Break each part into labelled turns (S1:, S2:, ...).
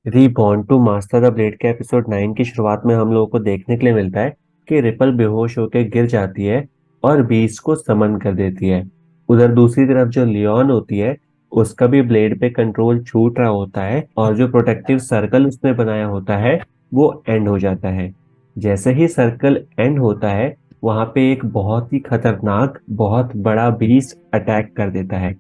S1: Reborn to master the blade के episode 9 की शुरुआत में हम लोगों को देखने के लिए मिलता है कि रिपल बेहोश होकर गिर जाती है और बीस्ट को समन कर देती है। उधर दूसरी तरफ जो लियोन होती है उसका भी ब्लेड पे कंट्रोल छूट रहा होता है और जो प्रोटेक्टिव सर्कल उसने बनाया होता है वो एंड हो जाता है। जैसे ही सर्कल एंड होता है वहां पे एक बहुत ही खतरनाक बहुत बड़ा बीस्ट अटैक कर देता है।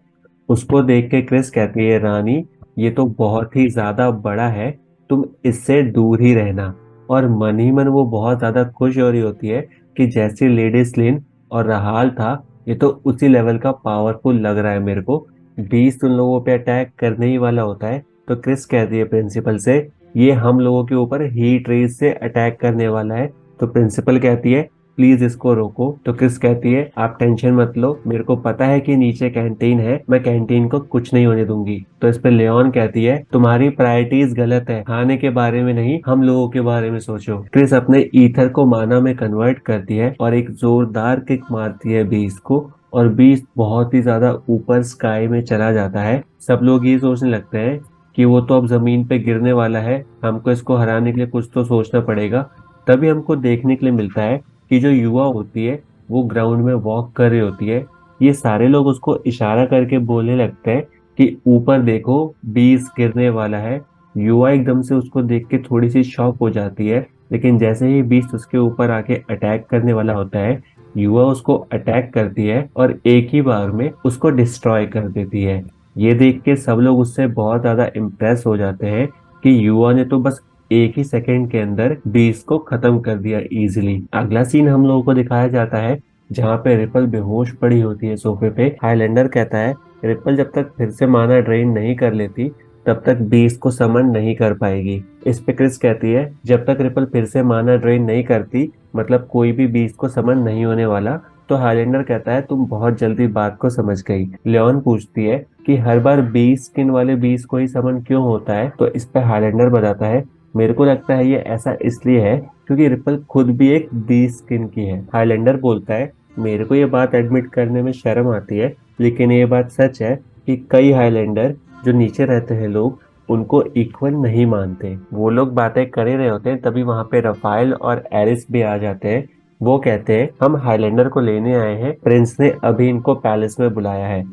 S1: उसको देख के क्रिस कहती है, रानी ये तो बहुत ही ज्यादा बड़ा है, तुम इससे दूर ही रहना। और मन ही मन वो बहुत ज्यादा खुश हो रही होती है कि जैसी लेडी स्लिन और रहाल था, ये तो उसी लेवल का पावरफुल लग रहा है मेरे को। बीस्ट उन लोगों पे अटैक करने ही वाला होता है तो क्रिस कहती है प्रिंसिपल से, ये हम लोगों के ऊपर हीट रेज से अटैक करने वाला है। तो प्रिंसिपल कहती है प्लीज इसको रोको। तो क्रिस कहती है आप टेंशन मत लो, मेरे को पता है कि नीचे कैंटीन है, मैं कैंटीन को कुछ नहीं होने दूंगी। तो इस पे लियोन कहती है तुम्हारी प्रायोरिटीज गलत है, खाने के बारे में नहीं हम लोगों के बारे में सोचो। क्रिस अपने ईथर को माना में कन्वर्ट करती है और एक जोरदार किक मारती है बीस्ट को और बीस्ट बहुत ही ज्यादा ऊपर स्काई में चला जाता है। सब लोग ये सोचने लगते हैं कि वो तो अब जमीन पे गिरने वाला है, हमको इसको हराने के लिए कुछ तो सोचना पड़ेगा। तभी हमको देखने के लिए मिलता है कि जो युवा होती है वो ग्राउंड में वॉक कर रही होती है। ये सारे लोग उसको इशारा करके बोलने लगते हैं कि ऊपर देखो बीस गिरने वाला है। युवा एकदम से उसको देख के थोड़ी सी शॉक हो जाती है, लेकिन जैसे ही बीस्ट उसके ऊपर आके अटैक करने वाला होता है युवा उसको अटैक करती है और एक ही बार में उसको डिस्ट्रॉय कर देती है। ये देख के सब लोग उससे बहुत ज्यादा इम्प्रेस हो जाते हैं कि युवा ने तो बस एक ही सेकंड के अंदर बीस को खत्म कर दिया इजीली। अगला सीन हम लोगों को दिखाया जाता है जहाँ पे रिपल बेहोश पड़ी होती है सोफे पे। हाईलैंडर कहता है रिपल जब तक फिर से माना ड्रेन नहीं कर लेती तब तक बीस को समन नहीं कर पाएगी। इस पे क्रिस कहती है जब तक रिपल फिर से माना ड्रेन नहीं करती मतलब कोई भी बीस को समन नहीं होने वाला। तो हाईलैंडर कहता है तुम बहुत जल्दी बात को समझ गई। लियोन पूछती है कि हर बार 20 स्किन वाले 20 को ही समन क्यों होता है। तो इस पे हाईलैंडर बताता है मेरे को लगता है ये ऐसा इसलिए है क्योंकि रिपल खुद भी एक 20 स्किन की है। हाईलैंडर बोलता है मेरे को ये बात एडमिट करने में शर्म आती है, लेकिन ये बात सच है कि कई हाईलैंडर जो नीचे रहते हैं लोग उनको इक्वल नहीं मानते। वो लोग बातें कर ही रहे होते हैं तभी वहां पे रफाइल और एरिस भी आ जाते हैं। वो कहते हैं हम हाईलैंडर को लेने आए हैं, प्रिंस ने अभी इनको पैलेस में बुलाया है।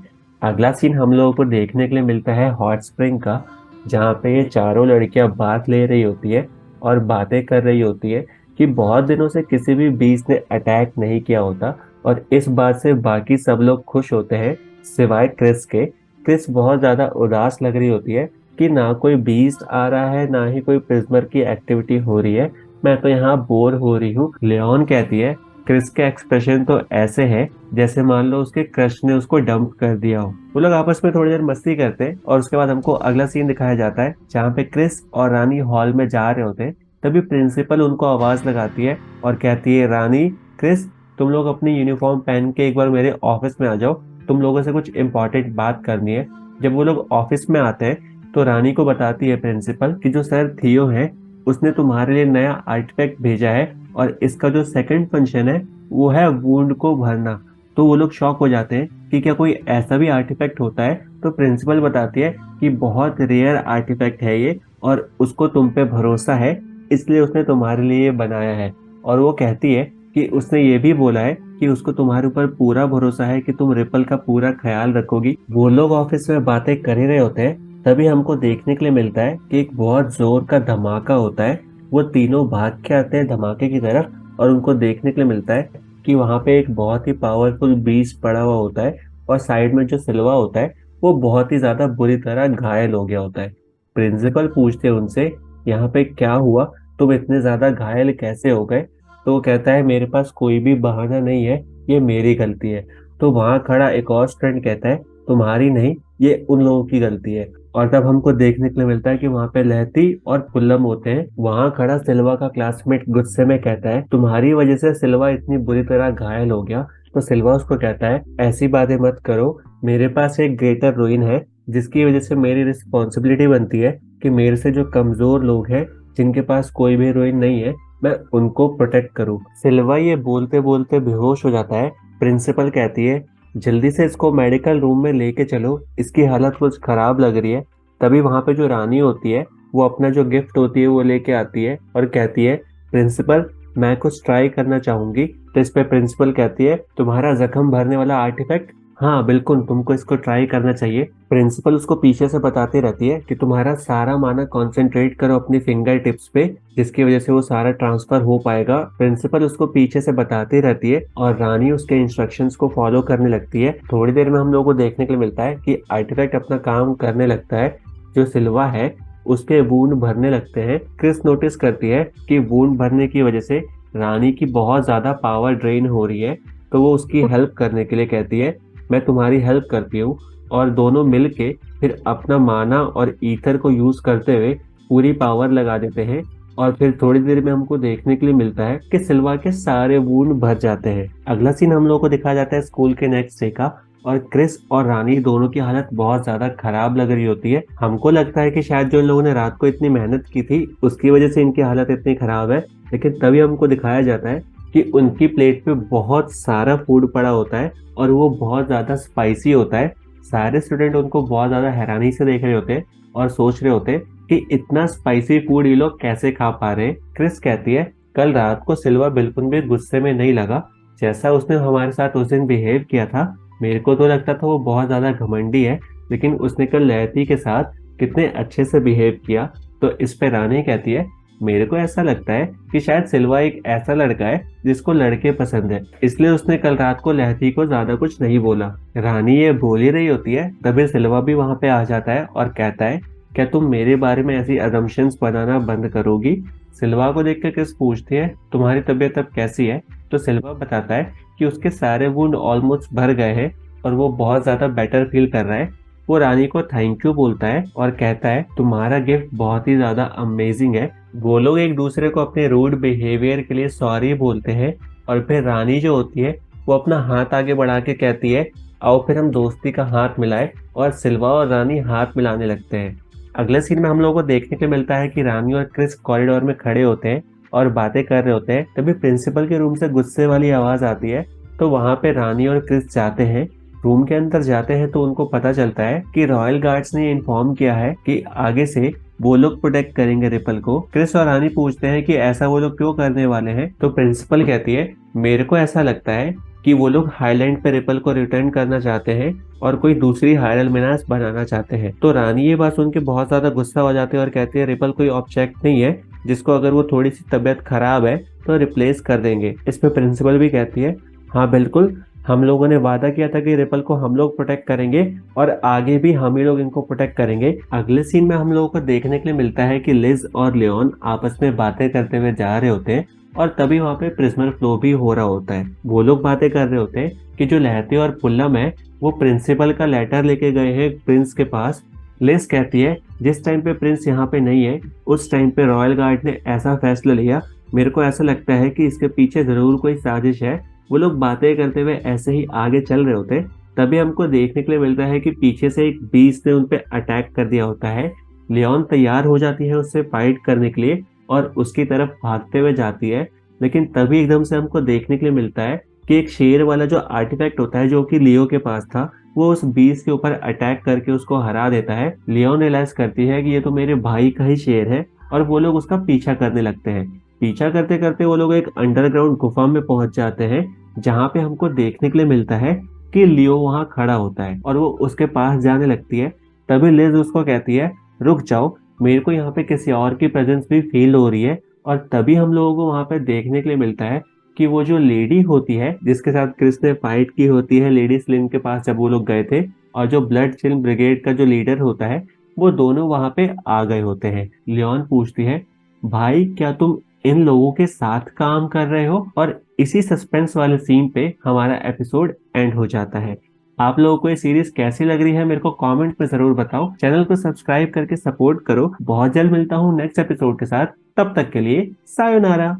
S1: अगला सीन हम लोगों को देखने के लिए मिलता है हॉट स्प्रिंग का, जहाँ पे ये चारों लड़कियां बात ले रही होती है और बातें कर रही होती है कि बहुत दिनों से किसी भी बीस्ट ने अटैक नहीं किया होता। और इस बात से बाकी सब लोग खुश होते हैं सिवाय क्रिस के। क्रिस बहुत ज्यादा उदास लग रही होती है कि ना कोई बीस्ट आ रहा है ना ही कोई प्रिजनर की एक्टिविटी हो रही है, मैं तो यहाँ बोर हो रही हूँ। लियोन कहती है क्रिस के एक्सप्रेशन तो ऐसे है जैसे मान लो उसके क्रश ने उसको डंप कर दिया हो। वो लोग आपस में थोड़ी देर मस्ती करते हैं और उसके बाद हमको अगला सीन दिखाया जाता है जहाँ पे क्रिस और रानी हॉल में जा रहे होते हैं। तभी प्रिंसिपल उनको आवाज लगाती है और कहती है रानी, क्रिस, तुम लोग अपनी यूनिफॉर्म पहन के एक बार मेरे ऑफिस में आ जाओ, तुम लोगों से कुछ इम्पोर्टेंट बात करनी है। जब वो लोग ऑफिस में आते हैं तो रानी को बताती है प्रिंसिपल कि जो सर थियो है उसने तुम्हारे लिए नया आर्टिफैक्ट भेजा है और इसका जो सेकंड फंक्शन है वो है वुंड को भरना। तो वो लोग शॉक हो जाते हैं कि क्या कोई ऐसा भी आर्टिफैक्ट होता है। तो प्रिंसिपल बताती है कि बहुत रेयर आर्टिफैक्ट है ये और उसको तुम पे भरोसा है इसलिए उसने तुम्हारे लिए ये बनाया है। और वो कहती है कि उसने ये भी बोला है कि उसको तुम्हारे ऊपर पूरा भरोसा है कि तुम रिपल का पूरा ख्याल रखोगी। वो लोग ऑफिस में बातें कर ही रहे होते हैं तभी हमको देखने के लिए मिलता है कि एक बहुत जोर का धमाका होता है। वो तीनों भाग के आते हैं धमाके की तरफ और उनको देखने के लिए मिलता है कि वहां पे एक बहुत ही पावरफुल बीस्ट पड़ा हुआ होता है और साइड में जो सिल्वा होता है वो बहुत ही ज्यादा बुरी तरह घायल हो गया होता है। प्रिंसिपल पूछते हैं उनसे यहाँ पे क्या हुआ, तुम इतने ज्यादा घायल कैसे हो गए। तो वो कहता है मेरे पास कोई भी बहाना नहीं है, ये मेरी गलती है। तो वहां खड़ा एक और स्टूडेंट कहता है तुम्हारी नहीं, ये उन लोगों की गलती है। और तब हमको देखने के लिए मिलता है कि वहां पे लहती और पुल्लम होते हैं। वहां खड़ा सिल्वा का क्लासमेट गुस्से में कहता है तुम्हारी वजह से सिल्वा इतनी बुरी तरह घायल हो गया। तो सिल्वा उसको कहता है ऐसी बातें मत करो, मेरे पास एक ग्रेटर रूइन है जिसकी वजह से मेरी रिस्पॉन्सिबिलिटी बनती है कि मेरे से जो कमजोर लोग हैं जिनके पास कोई भी रूइन नहीं है मैं उनको प्रोटेक्ट करूं। सिल्वा ये बोलते बोलते बेहोश हो जाता है। प्रिंसिपल कहती है जल्दी से इसको मेडिकल रूम में लेके चलो, इसकी हालत कुछ खराब लग रही है। तभी वहां पे जो रानी होती है वो अपना जो गिफ्ट होती है वो लेके आती है और कहती है, प्रिंसिपल मैं कुछ ट्राई करना चाहूंगी। तो इस पे प्रिंसिपल कहती है, तुम्हारा जख्म भरने वाला आर्टिफैक्ट, हाँ बिल्कुल तुमको इसको ट्राई करना चाहिए। प्रिंसिपल उसको पीछे से बताती रहती है कि तुम्हारा सारा माना कंसंट्रेट करो अपनी फिंगर टिप्स पे, जिसकी वजह से वो सारा ट्रांसफर हो पाएगा। प्रिंसिपल उसको पीछे से बताती रहती है और रानी उसके इंस्ट्रक्शंस को फॉलो करने लगती है। थोड़ी देर में हम लोगों को देखने के लिए मिलता है कि आर्टिफैक्ट अपना काम करने लगता है। जो सिल्वा है उसके वूंड भरने लगते हैं। क्रिस नोटिस करती है कि वूंड भरने की वजह से रानी की बहुत ज्यादा पावर ड्रेन हो रही है। तो वो उसकी हेल्प करने के लिए कहती है, मैं तुम्हारी हेल्प करती हूँ। और दोनों मिल के फिर अपना माना और ईथर को यूज करते हुए पूरी पावर लगा देते हैं। और फिर थोड़ी देर में हमको देखने के लिए मिलता है कि सिल्वा के सारे वूंड भर जाते हैं। अगला सीन हम लोगों को दिखाया जाता है स्कूल के नेक्स्ट डे का। और क्रिस और रानी दोनों की हालत बहुत ज्यादा खराब लग रही होती है। हमको लगता है कि शायद जो इन लोगों ने रात को इतनी मेहनत की थी उसकी वजह से इनकी हालत इतनी खराब है। लेकिन तभी हमको दिखाया जाता है कि उनकी प्लेट पे बहुत सारा फूड पड़ा होता है और वो बहुत ज्यादा स्पाइसी होता है। सारे स्टूडेंट उनको बहुत ज्यादा हैरानी से देख रहे होते हैं और सोच रहे होते हैं कि इतना स्पाइसी फूड ये लोग कैसे खा पा रहे हैं। क्रिस कहती है, कल रात को सिल्वा बिल्कुल भी गुस्से में नहीं लगा। जैसा उसने हमारे साथ उस दिन बिहेव किया था, मेरे को तो लगता था वो बहुत ज्यादा घमंडी है, लेकिन उसने कल लहती के साथ कितने अच्छे से बिहेव किया। तो इस पे रानी कहती है, मेरे को ऐसा लगता है कि शायद सिल्वा एक ऐसा लड़का है जिसको लड़के पसंद है, इसलिए उसने कल रात को लहती को ज्यादा कुछ नहीं बोला। रानी ये बोल ही रही होती है, तभी सिल्वा भी वहां पे आ जाता है और कहता है, क्या तुम मेरे बारे में ऐसी अजम्पशंस बनाना बंद करोगी। सिल्वा को देख कर क्रिस पूछती है, तुम्हारी तबीयत अब कैसी है। तो सिल्वा बताता है कि उसके सारे वुंड ऑलमोस्ट भर गए हैं और वो बहुत ज्यादा बेटर फील कर रहा है। वो रानी को थैंक यू बोलता है और कहता है, तुम्हारा गिफ्ट बहुत ही ज्यादा अमेजिंग है। वो लोग एक दूसरे को अपने रूड बिहेवियर के लिए सॉरी बोलते हैं। और फिर रानी जो होती है वो अपना हाथ आगे बढ़ा के कहती है, आओ फिर हम दोस्ती का हाथ मिलाएं। और सिल्वा और रानी हाथ मिलाने लगते हैं। अगले सीन में हम लोगों को देखने को मिलता है कि रानी और क्रिस कॉरिडोर में खड़े होते हैं और बातें कर रहे होते हैं। तभी प्रिंसिपल के रूम से गुस्से वाली आवाज आती है। तो वहां पे रानी और क्रिस जाते हैं। रूम के अंदर जाते हैं तो उनको पता चलता है कि रॉयल गार्ड्स ने इन्फॉर्म किया है कि आगे से वो लोग प्रोटेक्ट करेंगे रिपल को। क्रिस और रानी पूछते हैं कि ऐसा वो लोग क्यों करने वाले हैं। तो प्रिंसिपल कहती है, मेरे को ऐसा लगता है कि वो लोग हाईलैंड पे रिपल को रिटर्न करना चाहते हैं और कोई दूसरी हायरल मिनास बनाना चाहते हैं। तो रानी ये बात सुन के बहुत ज्यादा गुस्सा हो जाती है और कहती है, रिपल कोई ऑब्जेक्ट नहीं है जिसको अगर वो थोड़ी सी तबीयत खराब है तो रिप्लेस कर देंगे। इस पे प्रिंसिपल भी कहती है, हाँ बिल्कुल, हम लोगों ने वादा किया था कि रिपल को हम लोग प्रोटेक्ट करेंगे और आगे भी हम ही लोग इनको प्रोटेक्ट करेंगे। अगले सीन में हम लोगों को देखने के लिए मिलता है कि लिज और लियोन आपस में बातें करते हुए जा रहे होते हैं और तभी वहां पे प्रिजनर फ्लो भी हो रहा होता है। वो लोग बातें कर रहे होते हैं कि जो लहती और पुल्लम है वो प्रिंसिपल का लेटर लेके गए हैं प्रिंस के पास। लिज कहती है, जिस टाइम पे प्रिंस यहाँ पे नहीं है उस टाइम पे रॉयल गार्ड ने ऐसा फैसला लिया, मेरे को ऐसा लगता है कि इसके पीछे जरूर कोई साजिश है। वो लोग बातें करते हुए ऐसे ही आगे चल रहे होते, तभी हमको देखने के लिए मिलता है कि पीछे से एक बीस्ट ने उनपे अटैक कर दिया होता है। लियोन तैयार हो जाती है उससे फाइट करने के लिए और उसकी तरफ भागते हुए जाती है। लेकिन तभी एकदम से हमको देखने के लिए मिलता है कि एक शेर वाला जो आर्टिफैक्ट होता है जो कि लियो के पास था, वो उस बीस्ट के ऊपर अटैक करके उसको हरा देता है। लियोन रियलाइज करती है कि ये तो मेरे भाई का ही शेर है और वो लोग उसका पीछा करने लगते हैं। पीछा करते करते वो लोग एक अंडरग्राउंड गुफा में पहुंच जाते हैं, जहां पे हमको देखने के लिए मिलता है कि लियो वहां खड़ा होता है और वो उसके पास जाने लगती है। तभी लिज उसको कहती है, रुक जाओ, मेरे को यहाँ पे किसी और की प्रेजेंस भी फील हो रही है। और तभी हम लोगों को वहां पे देखने के लिए मिलता है कि वो जो लेडी होती है जिसके साथ क्रिस ने फाइट की होती है लेडी स्लिन के पास जब वो लोग गए थे, और जो ब्लड चिल ब्रिगेड का जो लीडर होता है, वो दोनों वहां पे आ गए होते हैं। लियोन पूछती है, भाई क्या तुम इन लोगों के साथ काम कर रहे हो। और इसी सस्पेंस वाले सीन पे हमारा एपिसोड एंड हो जाता है। आप लोगों को ये सीरीज कैसी लग रही है मेरे को कमेंट में जरूर बताओ। चैनल को सब्सक्राइब करके सपोर्ट करो। बहुत जल्द मिलता हूँ नेक्स्ट एपिसोड के साथ, तब तक के लिए सायोनारा।